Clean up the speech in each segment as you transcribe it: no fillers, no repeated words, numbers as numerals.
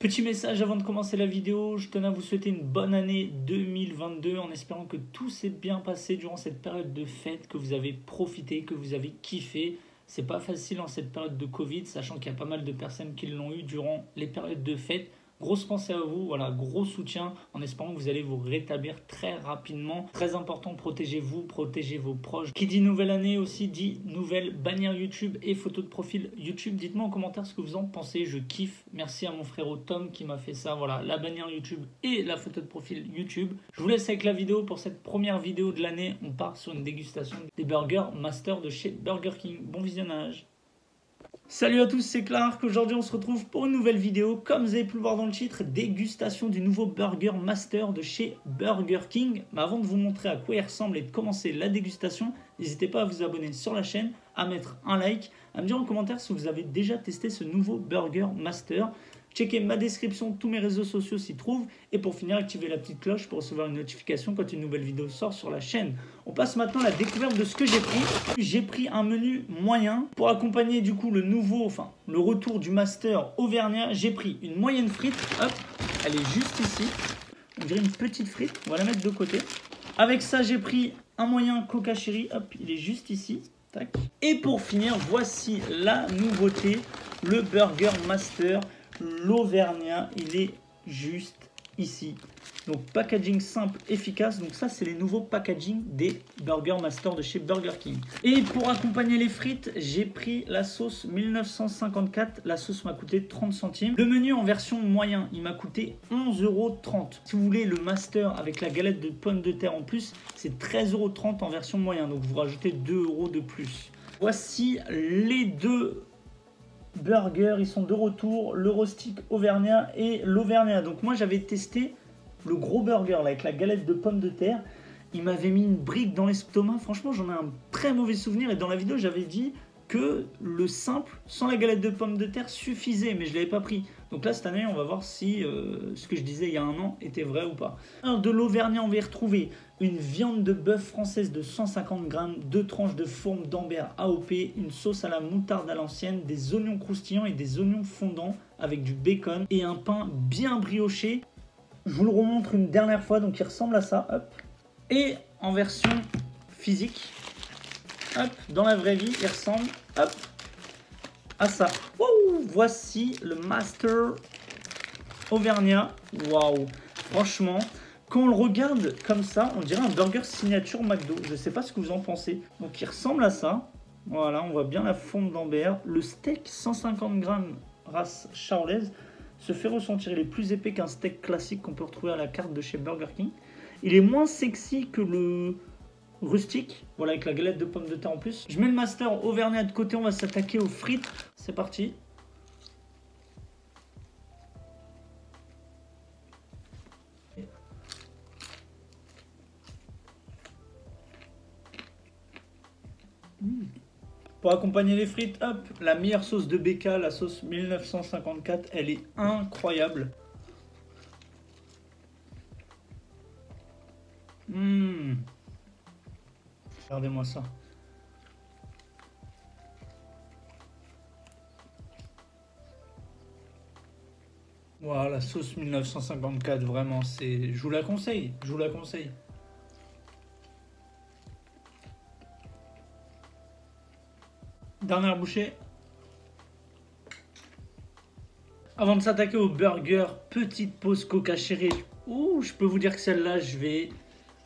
Petit message avant de commencer la vidéo, je tenais à vous souhaiter une bonne année 2022 en espérant que tout s'est bien passé durant cette période de fête, que vous avez profité, que vous avez kiffé. C'est pas facile en cette période de Covid, sachant qu'il y a pas mal de personnes qui l'ont eu durant les périodes de fête. Grosse pensée à vous, voilà, gros soutien en espérant que vous allez vous rétablir très rapidement. Très important, protégez-vous, protégez vos proches. Qui dit nouvelle année aussi dit nouvelle bannière YouTube et photo de profil YouTube. Dites-moi en commentaire ce que vous en pensez, je kiffe. Merci à mon frérot Tom qui m'a fait ça, voilà, la bannière YouTube et la photo de profil YouTube. Je vous laisse avec la vidéo. Pour cette première vidéo de l'année, on part sur une dégustation des burgers Master de chez Burger King. Bon visionnage. Salut à tous, c'est Clark. Aujourd'hui on se retrouve pour une nouvelle vidéo. Comme vous avez pu le voir dans le titre, dégustation du nouveau Burger Master de chez Burger King. Mais avant de vous montrer à quoi il ressemble et de commencer la dégustation, n'hésitez pas à vous abonner sur la chaîne, à mettre un like, à me dire en commentaire si vous avez déjà testé ce nouveau Burger Master. Checkez ma description, tous mes réseaux sociaux s'y trouvent. Et pour finir, activez la petite cloche pour recevoir une notification quand une nouvelle vidéo sort sur la chaîne. On passe maintenant à la découverte de ce que j'ai pris. J'ai pris un menu moyen pour accompagner du coup le retour du Master Auvergnat. J'ai pris une moyenne frite, hop, elle est juste ici. On dirait une petite frite, on va la mettre de côté. Avec ça, j'ai pris un moyen Coca Cherry, hop, il est juste ici. Tac. Et pour finir, voici la nouveauté, le Burger Master. L'Auvergnat, il est juste ici. Donc packaging simple, efficace. Donc ça, c'est les nouveaux packaging des Burger Master de chez Burger King. Et pour accompagner les frites, j'ai pris la sauce 1954. La sauce m'a coûté 30 centimes. Le menu en version moyen, il m'a coûté 11,30 €. Si vous voulez le Master avec la galette de pommes de terre en plus, c'est 13,30 € en version moyen. Donc vous rajoutez 2 € de plus. Voici les deux burgers, ils sont de retour, le rustic Auvergnat et l'Auvergnat. Donc moi j'avais testé le gros burger là, avec la galette de pommes de terre. Il m'avait mis une brique dans l'estomac. Franchement j'en ai un très mauvais souvenir. Et dans la vidéo j'avais dit que le simple sans la galette de pommes de terre suffisait, mais je ne l'avais pas pris. Donc là cette année on va voir si ce que je disais il y a un an était vrai ou pas. Alors de l'Auvergnat on va y retrouver une viande de bœuf française de 150 grammes, 2 tranches de fourme d'Ambert AOP, une sauce à la moutarde à l'ancienne, des oignons croustillants et des oignons fondants avec du bacon et un pain bien brioché. Je vous le remontre une dernière fois, donc il ressemble à ça, hop. Et en version physique, hop, dans la vraie vie, il ressemble, hop, à ça. Wow, voici le Master Auvergnat. Waouh, franchement, quand on le regarde comme ça, on dirait un burger signature McDo. Je ne sais pas ce que vous en pensez. Donc il ressemble à ça. Voilà, on voit bien la forme d'Ambert. Le steak 150 grammes race charolaise se fait ressentir. Il est plus épais qu'un steak classique qu'on peut retrouver à la carte de chez Burger King. Il est moins sexy que le rustique, voilà, avec la galette de pommes de terre en plus. Je mets le Master Auvergnat de côté, on va s'attaquer aux frites. C'est parti. Pour accompagner les frites, hop, la meilleure sauce de BK, la sauce 1954, elle est incroyable. Regardez-moi ça. Voilà, la sauce 1954, vraiment, c'est... Je vous la conseille, je vous la conseille. Dernière bouchée. Avant de s'attaquer au burger, petite pause Coca Cherry. Ouh, je peux vous dire que celle-là, je vais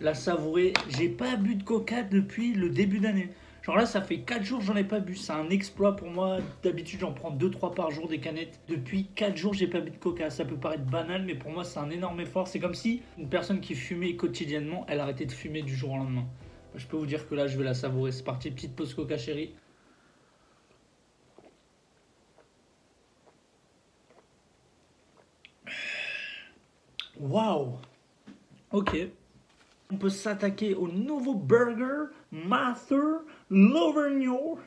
la savourer. J'ai pas bu de Coca depuis le début d'année. Genre là, ça fait 4 jours que j'en ai pas bu. C'est un exploit pour moi. D'habitude, j'en prends 2-3 par jour des canettes. Depuis 4 jours, j'ai pas bu de Coca. Ça peut paraître banal, mais pour moi, c'est un énorme effort. C'est comme si une personne qui fumait quotidiennement, elle arrêtait de fumer du jour au lendemain. Je peux vous dire que là, je vais la savourer. C'est parti, petite pause Coca Cherry. Waouh. Ok. On peut s'attaquer au nouveau burger Master l'Auvergnat.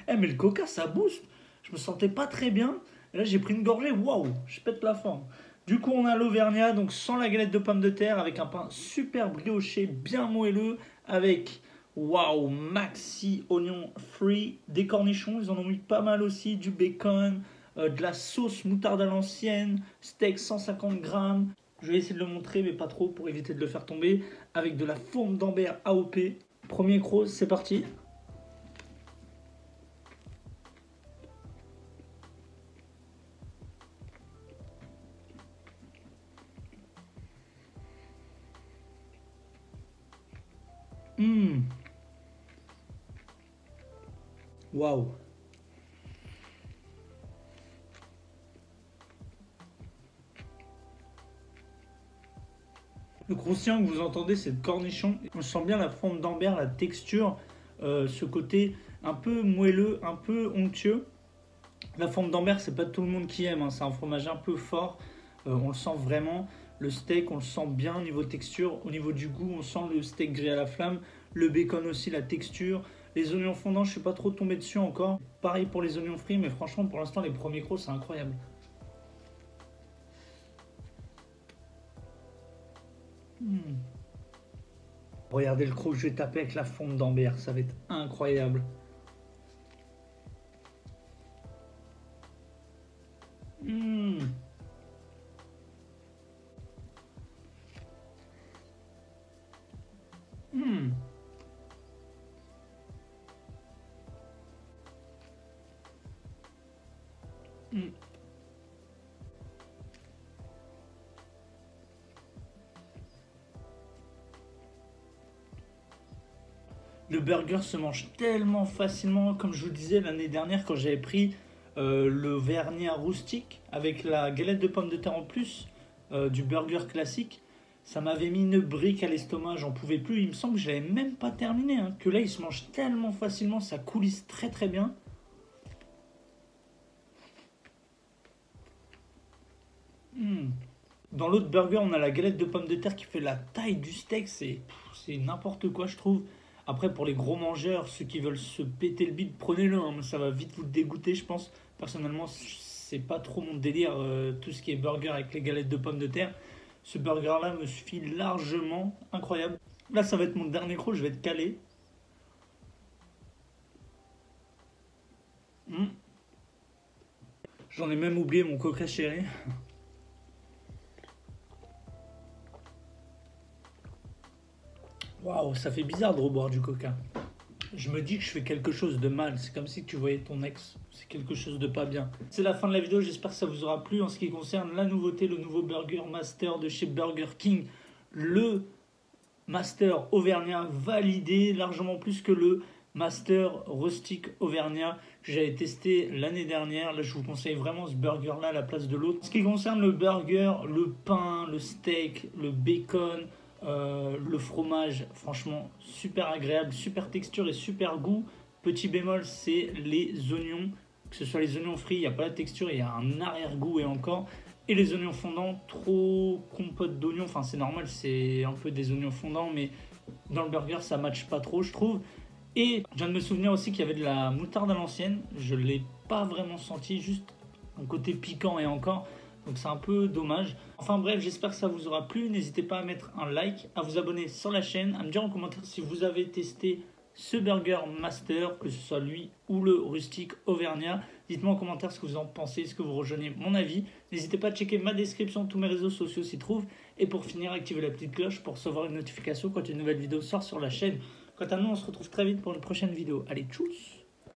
Eh mais le Coca ça booste. Je me sentais pas très bien. Et là j'ai pris une gorgée. Waouh. Je pète la forme. Du coup on a l'Auvergnat, donc sans la galette de pommes de terre, avec un pain super brioché, bien moelleux, avec waouh maxi oignon free, des cornichons. Ils en ont mis pas mal aussi, du bacon. de la sauce moutarde à l'ancienne, steak 150 grammes. Je vais essayer de le montrer, mais pas trop pour éviter de le faire tomber. Avec de la fourme d'Ambert AOP. Premier croc, c'est parti. Waouh. Le croustillant que vous entendez, c'est le cornichon. On sent bien la forme d'Ambert, la texture, ce côté un peu moelleux, un peu onctueux. La forme d'Ambert, c'est pas tout le monde qui aime, hein. C'est un fromage un peu fort. On le sent vraiment. Le steak, on le sent bien au niveau texture. Au niveau du goût, on sent le steak grillé à la flamme. Le bacon aussi, la texture. Les oignons fondants, je ne suis pas trop tombé dessus encore. Pareil pour les oignons frits, mais franchement, pour l'instant, les premiers crocs, c'est incroyable. Regardez le croc que je vais taper avec la forme d'Ambert, ça va être incroyable. Le burger se mange tellement facilement, comme je vous disais l'année dernière quand j'avais pris le vernis rustique avec la galette de pommes de terre en plus du burger classique. Ça m'avait mis une brique à l'estomac, j'en pouvais plus. Il me semble que je l'avais même pas terminé, hein, que là il se mange tellement facilement, ça coulisse très très bien. Dans l'autre burger, on a la galette de pommes de terre qui fait la taille du steak. C'est n'importe quoi, je trouve. Après, pour les gros mangeurs, ceux qui veulent se péter le bide, prenez-le, hein, ça va vite vous dégoûter, je pense. Personnellement, c'est pas trop mon délire, tout ce qui est burger avec les galettes de pommes de terre. Ce burger-là me suffit largement, incroyable. Là, ça va être mon dernier croc, je vais être calé. J'en ai même oublié mon coca chéri. Waouh, ça fait bizarre de reboire du coca. Je me dis que je fais quelque chose de mal. C'est comme si tu voyais ton ex. C'est quelque chose de pas bien. C'est la fin de la vidéo. J'espère que ça vous aura plu. En ce qui concerne la nouveauté, le nouveau Burger Master de chez Burger King. Le Master Auvergnat validé largement plus que le Master Rustic Auvergnat que j'avais testé l'année dernière. Là, je vous conseille vraiment ce burger-là à la place de l'autre. En ce qui concerne le burger, le pain, le steak, le bacon, le fromage, franchement super agréable, super texture et super goût. Petit bémol, c'est les oignons, que ce soit les oignons frits, il n'y a pas la texture, il y a un arrière-goût et encore. Et les oignons fondants, trop compote d'oignons, enfin c'est normal, c'est un peu des oignons fondants, mais dans le burger ça matche pas trop, je trouve. Et je viens de me souvenir aussi qu'il y avait de la moutarde à l'ancienne, je ne l'ai pas vraiment senti, juste un côté piquant et encore. Donc c'est un peu dommage. Enfin bref, j'espère que ça vous aura plu. N'hésitez pas à mettre un like, à vous abonner sur la chaîne, à me dire en commentaire si vous avez testé ce Burger Master, que ce soit lui ou le Rustic Auvergnat. Dites-moi en commentaire ce que vous en pensez, est-ce que vous rejoignez mon avis. N'hésitez pas à checker ma description, tous mes réseaux sociaux s'y trouvent. Et pour finir, activez la petite cloche pour recevoir une notification quand une nouvelle vidéo sort sur la chaîne. Quant à nous, on se retrouve très vite pour une prochaine vidéo. Allez, tchuss!